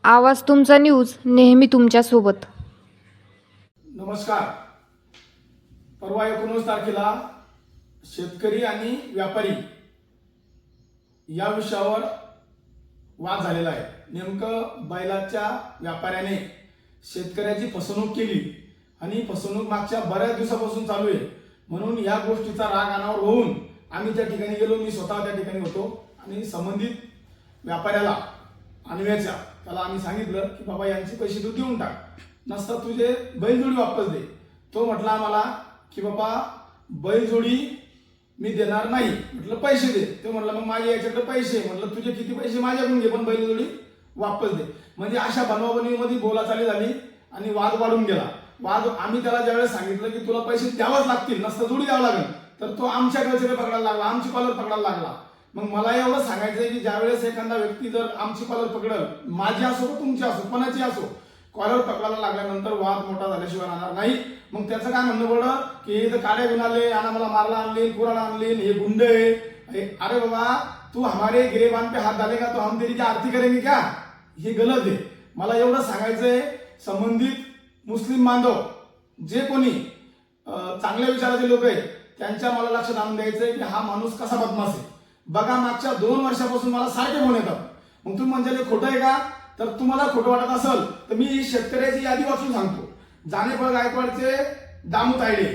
आवाज तुमचा न्यूज नेहमी तुमच्या सोबत. नमस्कार. परवा 19 तारखेला शेतकरी आणि व्यापारी या विषयावर वाद झालेला आहे. नेमकं बैलाच्या व्यापाऱ्याने शेतकऱ्याची फसवणूक केली आणि फसवणूक मागच्या बऱ्याच दिवसापासून चालू आहे. म्हणून या गोष्टीचा राग अनावर होऊन आम्ही त्या ठिकाणी गेलो. मी स्वतः त्या ठिकाणी होतो आणि संबंधित व्यापाऱ्याला आणव्याच्या त्याला आम्ही सांगितलं की बाबा यांचे पैसे तू देऊन टाक, नसता तुझे बैलजोडी वापस दे. तो म्हटला मला की बाबा बैलजोडी मी देणार नाही. म्हटलं पैसे दे. तो म्हटलं मग माझे याच्याकडे पैसे. म्हटलं तुझे किती पैसे माझ्याकडून घे पण बैलजोडी वापस दे. म्हणजे अशा बनवाबनवीमध्ये बोलाचाली झाली आणि वाद वाढून गेला. वाद आम्ही त्याला ज्यावेळेस सांगितलं की तुला पैसे द्यावंच लागतील, नसता जोडी द्यावं लागेल, तर तो आमच्या गळचेपे पकडायला लागला, आमची कॉलर पकडायला लागला. मग मला एवढं सांगायचंय की ज्यावेळेस एखादा व्यक्ती जर आमची कॉलर पकडल, माझी असो तुमची असो कोणाची असो, कॉलर पकडायला लागल्यानंतर वाद मोठा झाल्याशिवाय राहणार नाही. मग त्याचं काय म्हणणं पडलं की हे तर काड्या घेऊन आले आणि मला मारला आणले, कुराला आणले, हे गुंड आहे. अरे बाबा तू हमारे गिरेबान पे हात डालेगा तो हम तेरी क्या आरती करेंगे क्या? हे गलत आहे. मला एवढं सांगायचंय संबंधित मुस्लिम बांधव जे कोणी चांगल्या विचाराचे लोक आहेत त्यांच्या मला लक्षात आणून द्यायचंय की हा माणूस कसा बदमाश आहे. बघा मागच्या 2 वर्षापासून मला सारखे फोन येतात. मग तुम्ही म्हणजे खोटं आहे का? तर तुम्हाला खोटं वाटत असेल तर मी शेतकऱ्याची यादी वाचून सांगतो. जानेफळ गायकवाडचे दामू तायडे,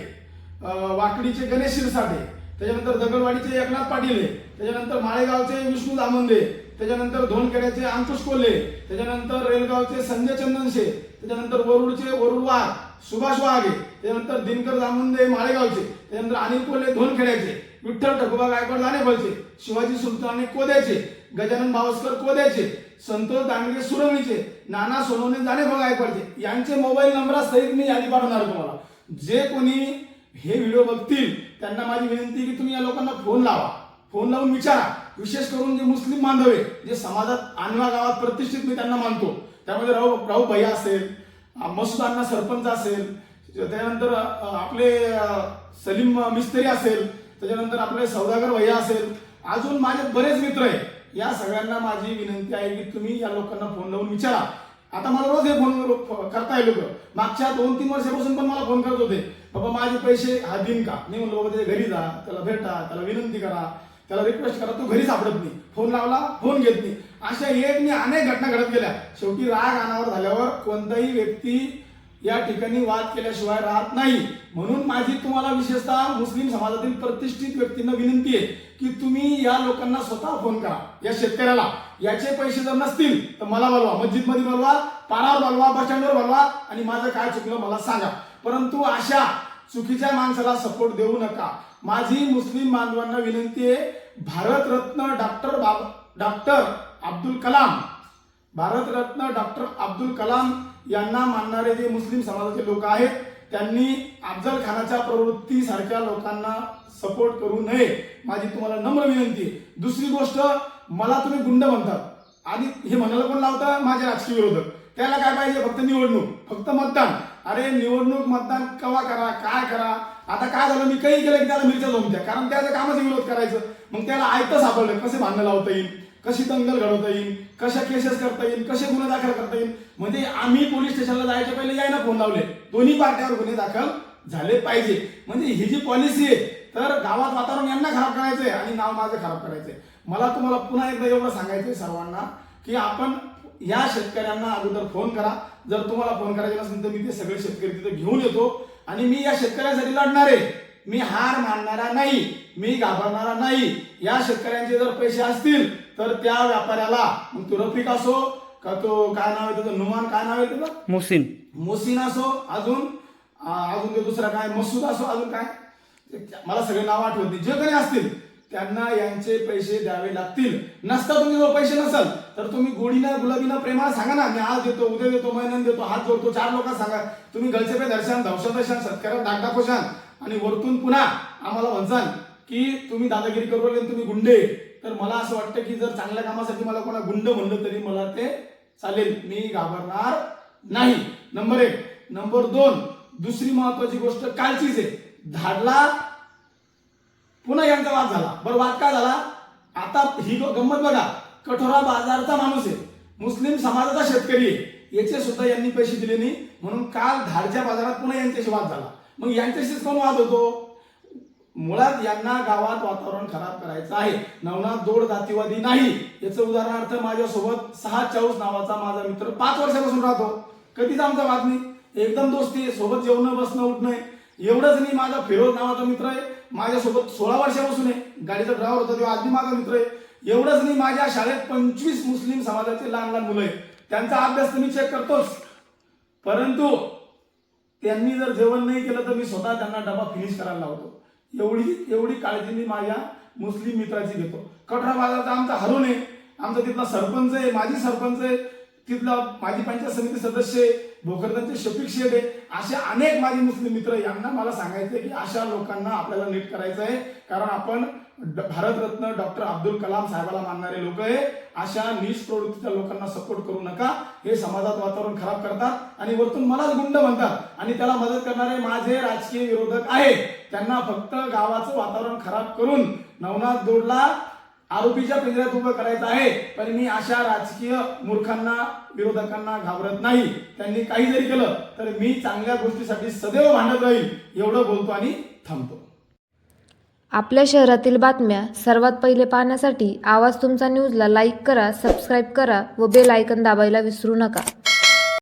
वाकडीचे गणेश शिरसाटे, त्याच्यानंतर दगडवाडीचे एकनाथ पाटील, त्याच्यानंतर माळेगावचे विष्णू दामंदे, त्याच्यानंतर धोणखेड्याचे अंकुश कोल्हे, त्याच्यानंतर रेलगावचे संजय चंदनशे, त्याच्यानंतर वरुडचे वरुडवार सुभाष वाघे, त्याच्यानंतर दिनकर दामंदे माळेगावचे, त्याच्यानंतर अनिल कोल्हे धोणखेड्याचे, विठ्ठल ठकोबा गायकवाड जानेफळचे, शिवाजी सुलताने कोद्याचे, गजानन भावस्कर कोद्याचे, संतोष दांडगे सुरवणीचे, नाना सोनवणे जानेफळ गायकवाडचे, यांचे मोबाईल नंबर सहित मी यादी पाठवणार तुम्हाला. जे कोणी हे व्हिडिओ बघतील त्यांना माझी विनंती की तुम्ही या लोकांना फोन लावा, फोन लावून विचारा. विशेष करून जे मुस्लिम बांधव आहे, जे समाजात आणवा गावात प्रतिष्ठित मी त्यांना मानतो, त्यामध्ये राहू भैया असेल, मसूद अण्णा सरपंच असेल, त्यानंतर आपले सलीम मिस्त्री असेल, त्याच्यानंतर आपले सौदागर भैया असेल, अजून माझे बरेच मित्र आहेत. या सगळ्यांना माझी विनंती आहे की तुम्ही या लोकांना फोन लावून विचारा. आता मला रोज हे फोन करताय लोक. मागच्या 2-3 वर्षापासून पण मला फोन करत होते, बाबा माझे पैसे हा दिन का? मी म्हणलो बाबा त्याच्या घरी जा, त्याला भेटा, त्याला विनंती करा, त्याला रिक्वेस्ट करा. तो घरी सापडत नाही, फोन लावला फोन घेत नाही. अशा एक मी अनेक घटना घडत गेल्या. शेवटी राग अनावर झाल्यावर कोणताही व्यक्ती या ठिकाणी वाद केल्याशिवाय राहत नाही. म्हणून माझी तुम्हाला विशेषतः मुस्लिम समाजातील प्रतिष्ठित व्यक्तींना विनंती आहे की तुम्ही या लोकांना स्वतः फोन करा. या शेतकऱ्याला याचे पैसे जर नसतील तर मला बोलवा, मस्जिदमध्ये बोलवा, पारावर बोलवा, बस स्टँडवर बोलवा आणि माझं काय चुकलं मला सांगा. परंतु अशा चुकीच्या माणसाला सपोर्ट देऊ नका. माझी मुस्लिम बांधवांना विनंती आहे, भारतरत्न डॉक्टर अब्दुल कलाम, भारतरत्न डॉक्टर अब्दुल कलाम यांना मानणारे जे मुस्लिम समाजाचे लोक आहेत त्यांनी अफजल खानाच्या प्रवृत्ती सारख्या लोकांना सपोर्ट करू नये, माझी तुम्हाला नम्र विनंती आहे. दुसरी गोष्ट, मला तुम्ही गुंड म्हणतात आणि हे म्हणायला कोण लावतं? माझे राजकीय विरोधक. त्याला काय पाहिजे? फक्त निवडणूक, फक्त मतदान. अरे निवडणूक मतदान केव्हा करा, काय करा. आता काय झालं, मी काही केलं की त्याला मिरच्या जमत्या, कारण त्याच्या कामाचा विरोध करायचं. मग त्याला आयतं सापडलं कसे भांडणं लावता येईल, कशी दंगल घडवता येईल, कशा केसेस करता येईल, कसे गुन्हे दाखल करता येईल. म्हणजे आम्ही पोलीस स्टेशनला जायच्या पहिले यायला फोन लावले, दोन्ही पार्ट्यावर गुन्हे दाखल झाले पाहिजे. म्हणजे ही जी पॉलिसी आहे, तर गावात वातावरण यांना खराब करायचंय आणि नाव माझं खराब करायचंय. मला तुम्हाला पुन्हा एकदा एवढं सांगायचंय सर्वांना की आपण या शेतकऱ्यांना अगोदर फोन करा. जर तुम्हाला फोन करायचे नसेल तर मी ते सगळे शेतकरी तिथे घेऊन येतो आणि मी या शेतकऱ्यांसाठी लढणार आहे. मी हार मानणारा नाही, मी घाबरणारा नाही. या शेतकऱ्यांचे जर पैसे असतील तर त्या व्यापाऱ्याला, मग तो रफिक असो का तो काय नाव आहे त्याचं, नुमान काय नाव आहे त्याचं, मोहसिन असो, अजून ते दुसरा काय मसूद असो, अजून काय मला सगळे नाव आठवत नाही, जे काही असतील त्यांना यांचे पैसे द्यावे लागतील. नसता तुमच्याजवळ पैसे नसेल तर तुम्ही गोडीनं गुलाबीनं प्रेमाला सांगा ना, मी आज देतो, उद्या देतो, महिन्यात देतो, हात जोडतो. 4 लोकांना सांगा. तुम्ही गळचेपे दर्शन, धवशान, शेतकऱ्याला डागडापोशान आणि वरतून पुन्हा आम्हाला म्हणसान की तुम्ही दादागिरी करू लागले, तुम्ही गुंडे. तर मला असं वाटतं की जर चांगल्या कामासाठी मला कोणा गुंड म्हणलं तरी मला ते चालेल, मी घाबरणार नाही. नंबर 1. नंबर 2, दुसरी महत्वाची गोष्ट कालचीच आहे. धाडला पुन्हा यांचा वाद झाला. बरं वाद काय झाला? आता ही गंमत बघा, कठोरा बाजारचा माणूस आहे, मुस्लिम समाजाचा शेतकरी आहे, याचे सुद्धा यांनी पैसे दिले नाही, म्हणून काल धाडच्या बाजारात पुन्हा यांच्याशी वाद झाला. मग यांच्याशीच कोण वाद होतो? मुळात यांना गावात वातावरण खराब करायचं आहे. नवनाथ जोड जातीवादी नाही. याचं उदाहरणार्थ माझ्यासोबत 6 चाऊस नावाचा माझा मित्र 5 वर्षापासून राहतो. कधीच आमचा वाद नाही, एकदम दोस्ती आहे, सोबत जेवणं बसणं उठणं. एवढंच नाही, माझा फिरोज नावाचा मित्र आहे, माझ्यासोबत 16 वर्षापासून आहे, गाडीचा ड्रायव्हर होता तेव्हा आधी माझा मित्र आहे. एवढंच नाही, माझ्या शाळेत 25 मुस्लिम समाजाचे लहान लहान मुलं आहेत, त्यांचा अभ्यास तर मी चेक करतोच. परंतु त्यांनी जर जेवण नाही केलं तर मी स्वतः त्यांना डबा फिनिश करायला लावतो. एवढी काळजी मी माझ्या मुस्लिम मित्राची घेतो. कठरा बाजारचा आमचा हरून आहे, आमचा तिथला सरपंच आहे, माजी सरपंच आहे, तिथला माजी पंचायत समिती सदस्य आहे, भोकरदनचे शफीक शेख आहे. असे अनेक माझे मुस्लिम मित्र. यांना मला सांगायचं की अशा लोकांना आपल्याला नीट करायचं आहे, कारण आपण भारतरत्न डॉक्टर अब्दुल कलाम साहेबाला मानणारे लोक आहे. अशा नीच प्रवृत्तीच्या लोकांना सपोर्ट करू नका. हे समाजात वातावरण खराब करतात आणि वरतून मलाच गुंड म्हणतात. आणि त्याला मदत करणारे माझे राजकीय विरोधक आहेत. त्यांना फक्त गावाचं वातावरण खराब करून नवनाथ जोडला आरोपीच्या पिंजऱ्यात उभं करायचं आहे. पण मी अशा राजकीय मूर्खांना, विरोधकांना घाबरत नाही. त्यांनी काही जरी केलं तर मी चांगल्या गोष्टीसाठी सदैव भांडत राहील. एवढं बोलतो आणि थांबतो. आपल्या शहरातील बातम्या सर्वात पहिले पाहण्यासाठी आवाज तुमचा न्यूजला लाईक करा, सबस्क्राईब करा व बेल आयकॉन दाबायला विसरू नका.